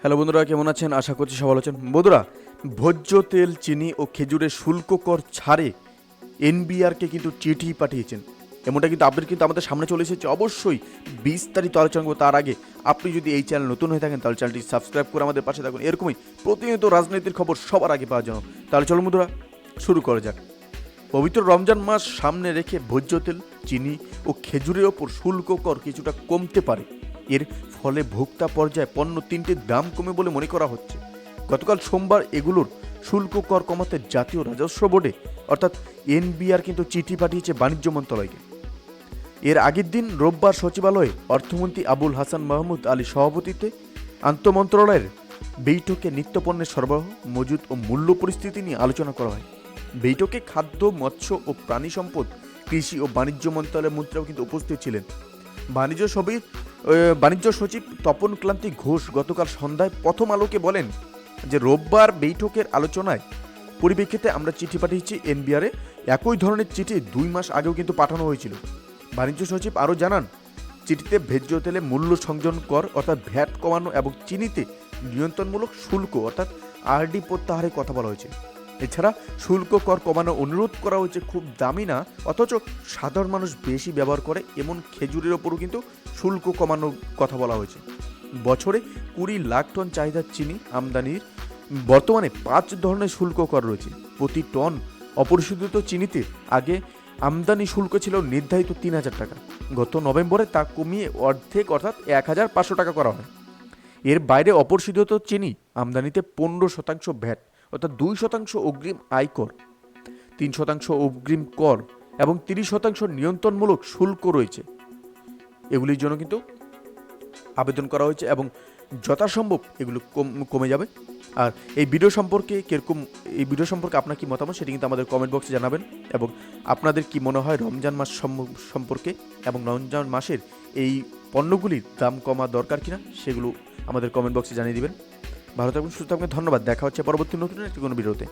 Hello বন্ধুরা, কেমন আছেন? আশা করছি সবাই ভালো আছেন। বন্ধুরা, ভোজ্য তেল, চিনি ও খেজুরের শুল্ক কর ছাড়ে এনবিআরকে কিন্তু চিঠি পাঠিয়েছেন। এমনটা কিন্তু আপডেট কিন্তু আমাদের সামনে চলে এসেছে। অবশ্যই বিস্তারিত আলোচনা করবো। তার আগে আপনি যদি এই চ্যানেল নতুন হয়ে থাকেন তাহলে চ্যানেলটি সাবস্ক্রাইব করে আমাদের পাশে থাকুন, এরকমই প্রতিনিয়ত রাজনীতির খবর সবার আগে পাওয়ার জন্য। তাহলে চলো বন্ধুরা, শুরু করা যাক। পবিত্র রমজান মাস সামনে রেখে ভোজ্য তেল, চিনি ও খেজুরের ওপর শুল্ক কর কিছুটা কমতে পারে। এর ফলে ভোক্তা পর্যায়ে পণ্য তিনটির দাম কমে বলে মনে করা হচ্ছে। গতকাল সোমবার এগুলোর শুল্ক কর কমাতে জাতীয় রাজস্ব বোর্ডে অর্থাৎ এনবিআর কিন্তু চিঠি পাঠিয়েছে বাণিজ্য মন্ত্রণালয়কে। এর আগের দিন রোববার সচিবালয়ে অর্থমন্ত্রী আবুল হাসান মাহমুদ আলী সভাপতিত্বে আন্তঃমন্ত্রণালয়ের বৈঠকে নিত্যপণ্যের সরবরাহ, মজুত ও মূল্য পরিস্থিতি নিয়ে আলোচনা করা হয়। বৈঠকে খাদ্য, মৎস্য ও প্রাণী সম্পদ, কৃষি ও বাণিজ্য মন্ত্রণালয়ের মন্ত্রীরাও কিন্তু উপস্থিত ছিলেন। বাণিজ্য সচিব তপন ক্লান্তি ঘোষ গতকাল সন্ধ্যায় প্রথম আলোকে বলেন যে রোববার বৈঠকের আলোচনায় পরিপ্রেক্ষিতে আমরা চিঠি পাঠিয়েছি এনবিআরে। একই ধরনের চিঠি 2 মাস আগেও কিন্তু পাঠানো হয়েছিল। বাণিজ্য সচিব আরও জানান, চিঠিতে ভোজ্য তেলে মূল্য সংযোজন কর অর্থাৎ ভ্যাট কমানো এবং চিনিতে নিয়ন্ত্রণমূলক শুল্ক অর্থাৎ আরডি প্রত্যাহারের কথা বলা হয়েছে। এছাড়া শুল্ক কর কমানো অনুরোধ করা হয়েছে। খুব দামি না, অথচ সাধারণ মানুষ বেশি ব্যবহার করে এমন খেজুরের ওপরও কিন্তু শুল্ক কমানোর কথা বলা হয়েছে। বছরে 20 লাখ টন চাহিদার চিনি আমদানির বর্তমানে 5 ধরনের শুল্ক কর রয়েছে। প্রতি টন অপরিশোধিত চিনিতে আগে আমদানি শুল্ক ছিল নির্ধারিত 3,000 টাকা। গত নভেম্বরে তা কমিয়ে অর্ধেক অর্থাৎ 1,500 টাকা করা হয়। এর বাইরে অপরিশোধিত চিনি আমদানিতে 15% ভ্যাট অর্থাৎ 2% অগ্রিম আয়কর, 3% অগ্রিম কর এবং 30% নিয়ন্ত্রণমূলক শুল্ক রয়েছে। এগুলির জন্য কিন্তু আবেদন করা হয়েছে এবং যথাসম্ভব এগুলো কমে যাবে। আর এই ভিডিও সম্পর্কে আপনার কি মতামত সেটি কিন্তু আমাদের কমেন্ট বক্সে জানাবেন, এবং আপনাদের কি মনে হয় রমজান মাস সম্পর্কে এবং রমজান মাসের এই পণ্যগুলির দাম কমা দরকার কিনা সেগুলো আমাদের কমেন্ট বক্সে জানিয়ে দিবেন। ভালো থাকবেন, সুস্থ থাকবেন, ধন্যবাদ। দেখা হচ্ছে পরবর্তী নতুন একটি কোনো ভিডিওতে।